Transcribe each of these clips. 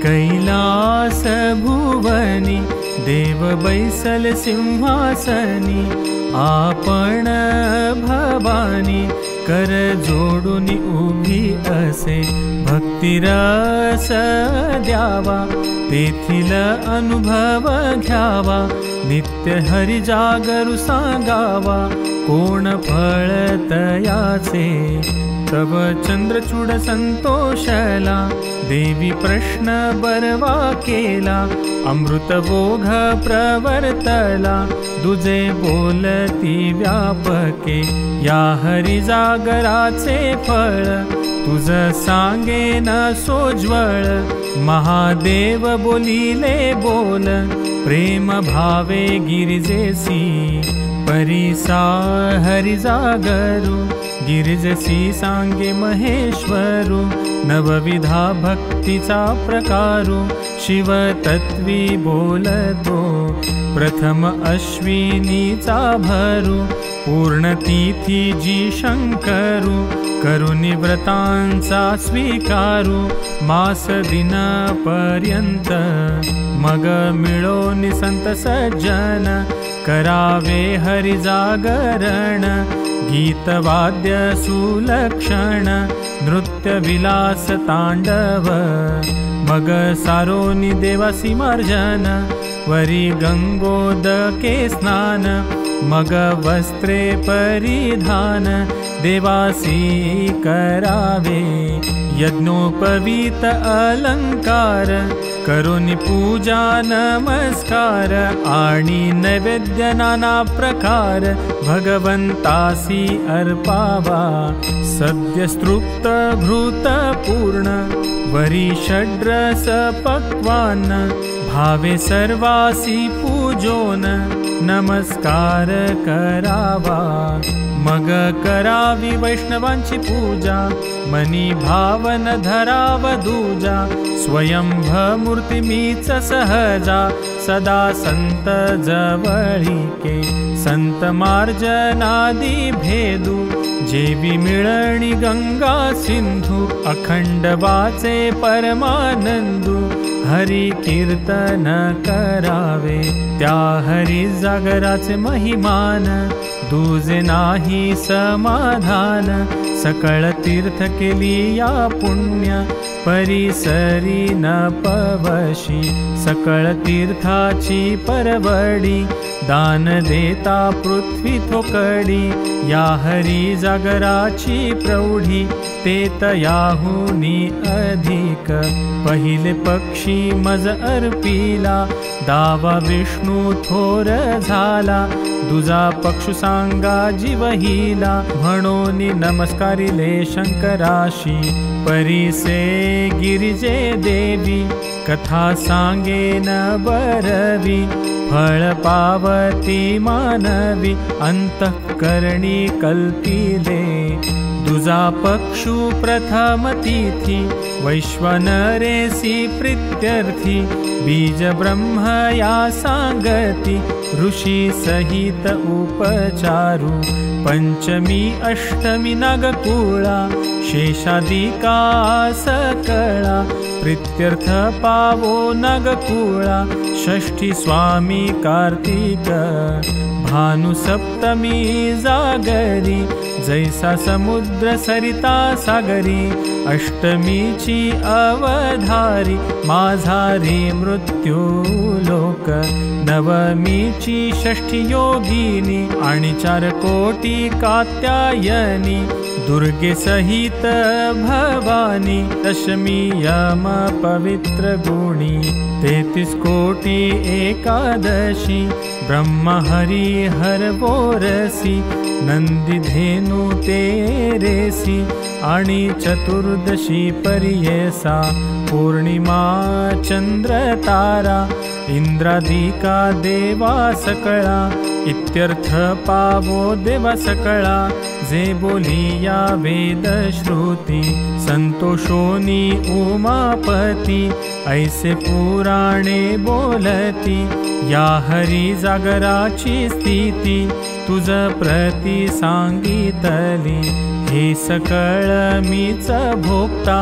कैलास भुवनी देव बैसल सिंहासनी आपण भवानी कर जोडूनी उभी असे भक्तिरस द्यावा तेथील अनुभव घ्यावा नित्य हरि जागरू सांगावा कोण फळ तयाचे तव चंद्रचूड संतोषला देवी प्रश्न बरवा केला अमृत ओघ प्रवर्तला दुजे बोलती व्यापके या हरि जागराचे फळ तुझ सांगेन सोज्वळ महादेव बोलिले बोल प्रेम भावे गिरिजेसी परिसा हरि जागरू गिरिजसी सांगे महेश्वरू नवविधा भक्तीचा प्रकारू शिव तत्वी बोलतो प्रथम अश्विनीचा भरू पूर्णतिथी जी शंकरू करुणी व्रतांचा स्वीकारू मास दिन पर्यंत मग मिळोनी संत सज्जन करावे हरि जागरण गीतवाद्य सुलक्षण नृत्य विलास तांडव मग सारोनी देवासी मार्जन वरी गंगोदके स्नान मग वस्त्रे परिधान देवासी करावे यज्ञोपवीत अलंकार करुणी पूजा नमस्कार आणि नैवेद्य नाना प्रकार भगवंतासी अर्पावा सद्यस्तृप्त भृत पूर्ण वरी षड्रस पक्वान भावे सर्वासी पूजोन नमस्कार करावा मग करावी वैष्णवांची पूजा मनी भावन धराव दूजा स्वयंभ मूर्ती मीच सहजा सदा संत जवळीके संत मार्जनादी भेदू जेवी मिळणी गंगा सिंधू अखंड वाचे परमानंदू हरि कीर्तन करावे त्या हरि जागराचे महिमान दूजे नाही समाधान सकळ तीर्थ केली या पुण्य परिसरी न पवशी सकळ तीर्थाची परवडी दान देता पृथ्वी थोकडी या हरि जागराची प्रौढी तेत याहुनी अधिक पहिले पक्षी मज अर्पिला दावा विष्णू थोर झाला दुजा पक्षु सांगा जीवहिला म्हणून नमस्कारिले शंकराशी परिसे गिरिजे देवी कथा सांगे न बरवी फळ पावती मानवी अंतःकरणी कल्पिले दुजा पक्षु प्रथम तिथी वैश्वानरेसी प्रीत्यर्थी बीज ब्रह्म या सांगती ऋषी सहित उपचारू पंचमी अष्टमी नागकुळा शेषादिका सकळा प्रीत्यर्थ पावो नागकुळा षष्ठी स्वामी कार्तिक भानु सप्तमी जागरी जैसा समुद्र सरिता सागरी अष्टमीची अवधारी माझारी मृत्यू लोक नवमीची षष्ठी योगिनी आणि 4 कोटी कात्यायनी दुर्गे सहित भवानी दशमी यम पवित्र गुणी 33 कोटी एकादशी ब्रह्म हरि हर बोरसी नंदी धेनु तेरेसी आणि चतुर्दशी पर्येसा पौर्णिमा चंद्र तारा इंद्रादिका देवा सकळा इत्यर्थ पावो देवा सकळा जे बोलिया वेद श्रुती संतोषोनी उमापती ऐसे पुराणे बोलती या हरि जागराची स्थिती तुझ प्रति सांगितली हे सकळ मीच भोगता,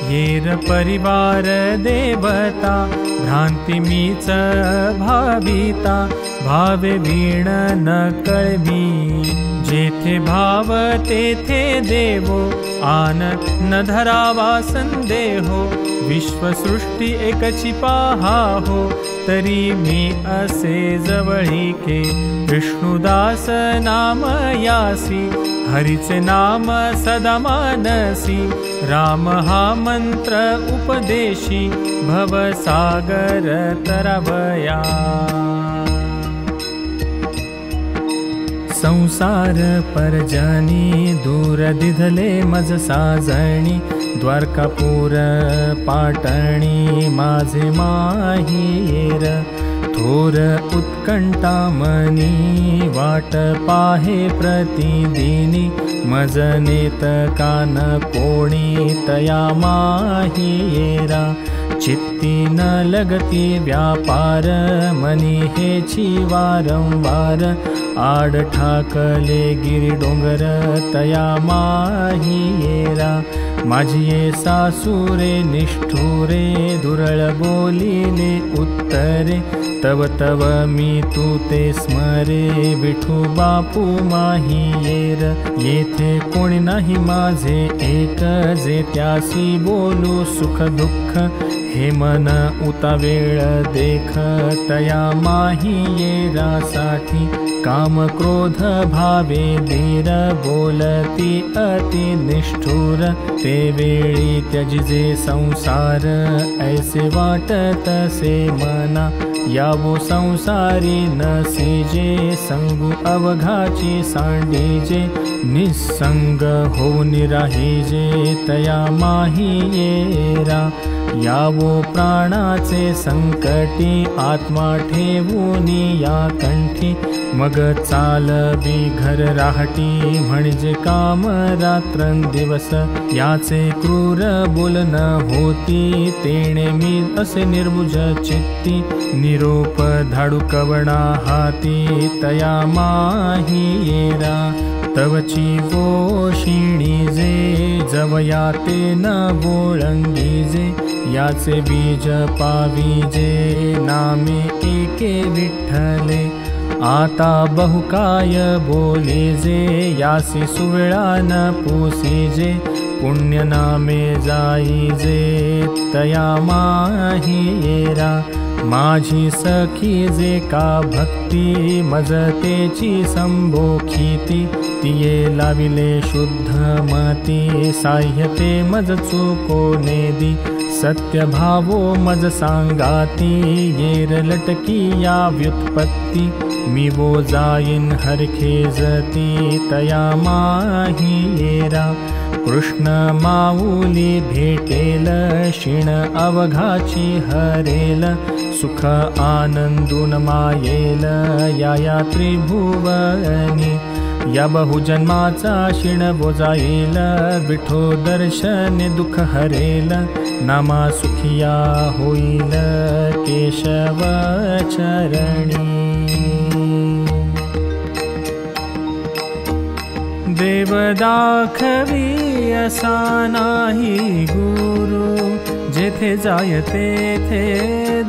येर परिवार देवता, भ्रांती मीच भाविता, भावे वीण न कळवी, जेथे भाव तेथे देवो, आन न धरावा संदेहो, विश्वसृष्टी एकची पाहा हो, तरी मी असे जवळीके, विष्णुदास नाम यासी, हरीचे नाम सदा मानसी, राम हा मंत्र उपदेशी, भवसागर तरवया। संसार परजनी दूर दिधले मज साजणी, द्वारकापूर पाटणी माझे माहीर, थोर उत्कंठा मनी वाट पाहे प्रतिदिनी, मज नेत कान कोणी तया माहीरा, चित्ती न लगती व्यापार मनी हेची वारंवार, आड ठाकले गिरी डोंगर तया माहीरा, माझिये सासुरे निष्ठुरे दुरळ बोलिले उत्तरे, तव तव मी तू ते स्मरे, विठू बापू माहीयेर, येथे कोणी नाही माझे एक, जे त्यासी बोलू सुख दुःख, हे मन उता वेळ देख, तया माहीयेरासाठी, काम क्रोध भावे धीर, बोलती अति निष्ठुर, ते वेळी त्यजिजे संसार, ऐसे वाटत से मना, यावो संसारी नसीजे, संगू अवघाची सांडीजे, निसंग होऊन राहीजे, तया माहीयेरा, यावो प्राणाचे संकटी, आत्मा ठेवूनी या कंठी, मग चालवी घर राहटी, म्हणजे काम रात्रंदिवस, याचे क्रूर बोलन होती, तेणे मी असे निर्बुज चित्ती, निरोप धाडू कवणा हाती, तया माहीयेरा, तवची गोशिणी जे, जवया ते न बोळंगीजे, याचे बीज पावीजे, नामे एके विठ्ठले, आता बहुकाय बोलेजे, यासी सुवेळा न पोसीजे, पुण्य नामे जाईजे, तया माहीयेरा, माझी सखी जे का भक्ती, मजतेची संभोखीती, तिये लाविले शुद्ध मती, साह्यते मज चुकोनेदी, सत्य भावो मज सांगाती, येर लटकी या व्युत्पत्ती, मी वो जाईन हरखेजती, तया माहीयेरा, कृष्ण माऊली भेटेल, शिण अवघाची हरेल, सुख आनंदून मायेल, या त्रिभुवनी, या बहुजन्माचा शिण बोजाईल, विठो दर्शन दुःख हरेल, नामा सुखिया होईल, केशव चरणी। देव दाखवी असा नाही गुरु, जेथे जाय तेथे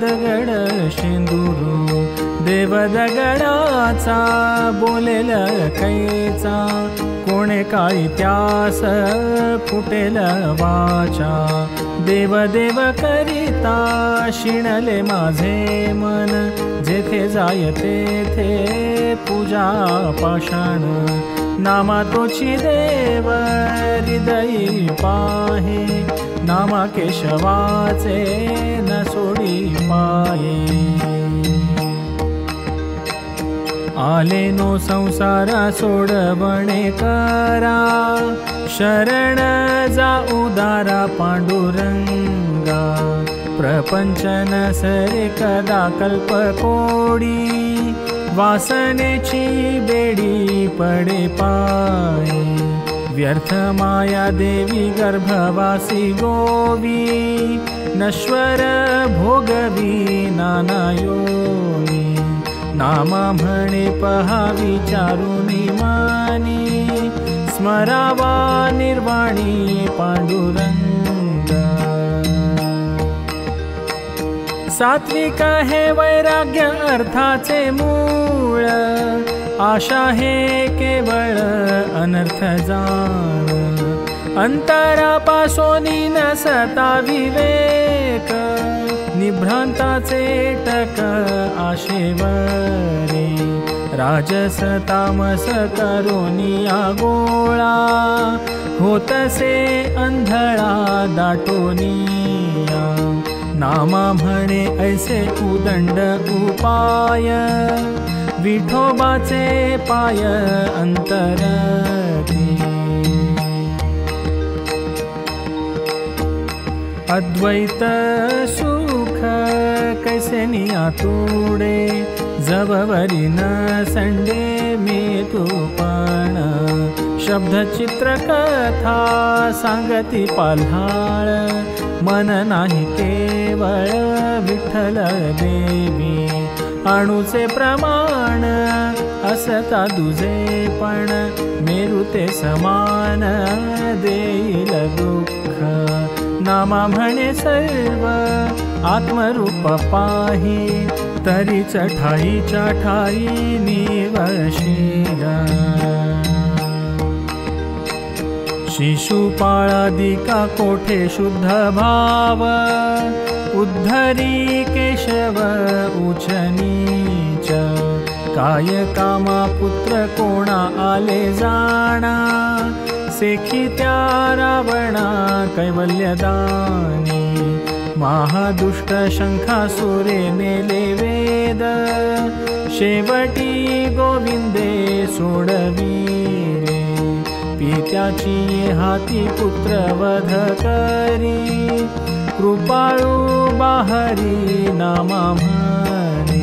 दगड शेंदुरू, देव दगडाचा बोलेल कैचा, कोणे काय त्यास फुटेल वाचा, देव देव करिता शिणले माझे मन, जेथे जाय तेथे पूजा पाषाण, नामा तोची देव हृदयी पाहे, नामा केशवाचे न सोडी पाये, आले नो संसारा सोडवणे करा, शरण जा उदारा पांडुरंगा, प्रपंच नसरे कदा कल्प कोडी, वासनेची बेडी पडे पायी, व्यर्थ माया देवी गर्भवासी गोवी, नश्वर भोगवी नाना योनी, नामा म्हणे पहा विचारुनी मानी, स्मरावा निर्वाणी पांडुरंग। सात्विक हे वैराग्य अर्थाचे मूळ, आशा हे केवळ अनर्थ जाण। अंतरापासोनी नसता विवेक, निभ्रांताचे टक आशेवरे। राजस तामस करोनिया गोळा, होतसे अंधळा दाटोनिया। नामा म्हणे ऐसे उदंड उपाय, विठोबाचे पाय अंतरती। अद्वैत सुख कैसे नियातुडे, जववरी न संडे मी तू पण। शब्द चित्र कथा सांगती पाल्हाळ, मन नाही केवळ विठ्ठल देवी। अणुचे प्रमाण असता दुजे पण, मेरुते समान देईल दुःख। नामा म्हणे सर्व आत्मरूप पाही, तरीच ठाईच्या ठाई निवशिला। शिशुपाळादिका कोठे शुद्ध भाव, उद्धरी केशव उच्च नीच। काय कामा पुत्र कोणा आले जाणा, सेखी त्या रावणा कैवल्यदानी। महादुष्ट शंखासुरे नेले वेद, शेवटी गोविंदे सोडविले। पित्याची हाती पुत्र वध करी, कृपाळू बाहरी नामा म्हणे।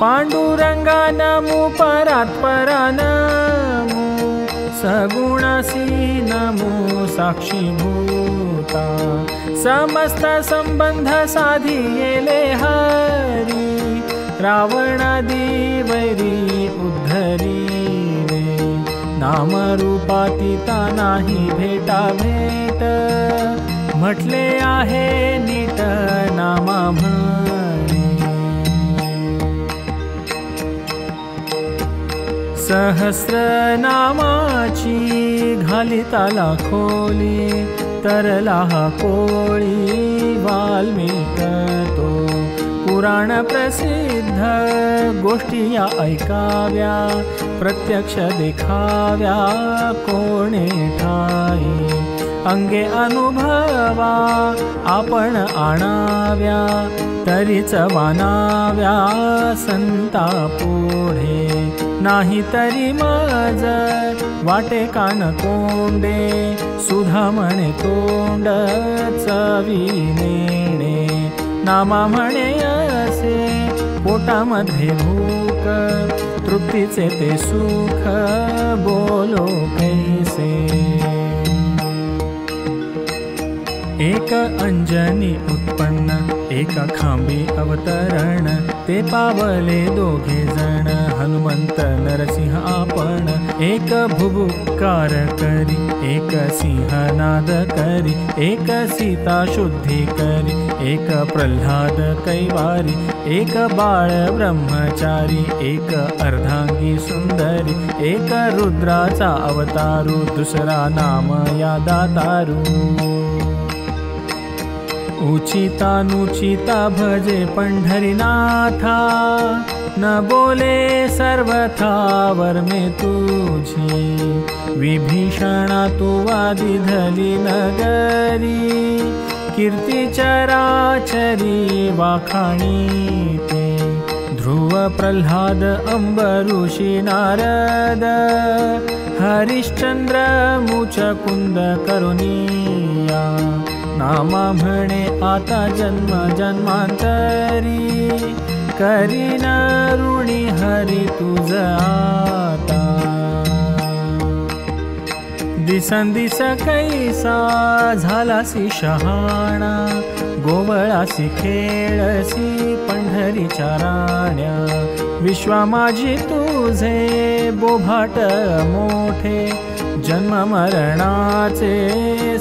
पांडुरंगा नमो परात् परा नमो, सगुणासी नमो साक्षीभूता। समस्त संबंध साधियेले हरी, रावणादी वैरी उद्धरी रे। नामरूपातीता नाही भेटा भेट, म्हटले आहे नीट नामा म्हणे। सहस्र नामाची घालिताला खोली, तरला हा कोळी वाल्मिक तो। पुराण प्रसिद्ध गोष्टी या ऐकाव्या, प्रत्यक्ष देखाव्या कोणे ठाई। अंगे अनुभवा आपण आणाव्या, तरीच वानाव्या संता पुढे। नाही तरी मज वाटे कान कोंडे, सुधा म्हणे तोंड चवी नेणे। नामा म्हणे असे पोटामध्ये भूक, तृप्तीचे ते सुख बोलो कैसे। एक अंजनी उत्पन्न, एक खांबी अवतरण। ते पावले दोघे जण, हनुमंत नरसिंह आपण। एक भुभुकार करी, एक सिंहनाद करी। एक सीता शुद्धी करी, एक प्रल्हाद कैवारी। एक बाळ ब्रह्मचारी, एक अर्धांगी सुंदरी। एक रुद्राचा अवतारू, दुसरा नाम या दातारू। उचिता नुचिता भजे पंढरीनाथा, न बोले सर्वथा वर्मे तुझी। विभीषणा तू वादी धली नगरी, कीर्ती चराचरी वाखाणी ते। ध्रुव प्रल्हाद अंबऋषी नारद, हरिश्चंद्र मुचकुंद करुणिया। नामा म्हणे आता जन्म जन्मांतरी, करीन ऋणी हरी तुझ आता। दिसन दिस कैसा झालासी शहाणा, गोवळासी खेळसी पंढरीच्या राण्या, विश्वा माझी तुझे बोभाट मोठे, जन्म मरणाचे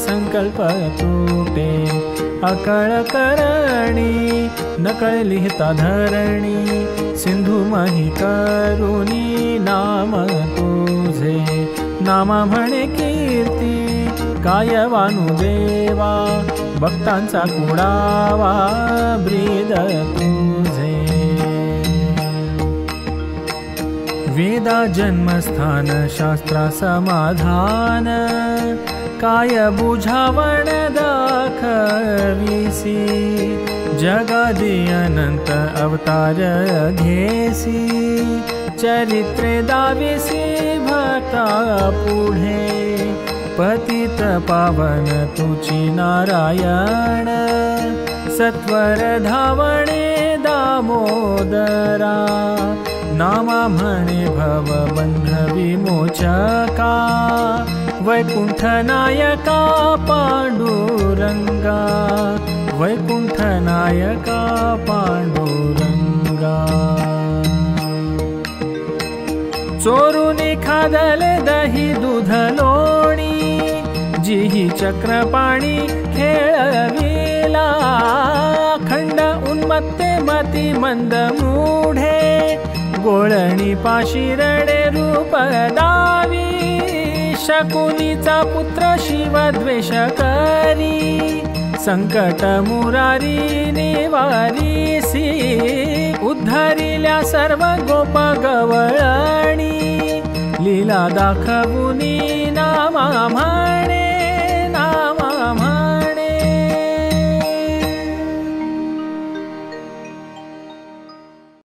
संकल्प तुटे, अकळ करणी नकळ लिहिता धरणी, सिंधू मही करुणी नाम तुझे, नामा म्हणे कीर्ती काय वानुदेवा, भक्तांचा कुडावा ब्रीद तुझे, वेदा जन्मस्थान शास्त्रा समाधान, काय बुझावण दाखविसी, जगादी अनंत अवतार घेसी, चरित्रे दाविसी भक्ता पुढे, पतित पावन तुची नारायण, सत्वर धावणे दामोदरा, नामा म्हणे भवबंध विमोचका, वैकुंठ नायका पांडुरंगा, वैकुंठ नायका पांडुरंगा, चोरुनी खादले दही दूध लोणी, जिही चक्रपाणी खेळविला, खंड उन्मत्ते मती मंद मूढे, गोळणी पाशी रडे रूप दावी, शकुनीचा पुत्र शिव द्वेष करी, संकट मुरारी निवारीसी, उद्धरिल्या सर्व गोप गवळणी, लीला दाखवुनी नामा म्हणे,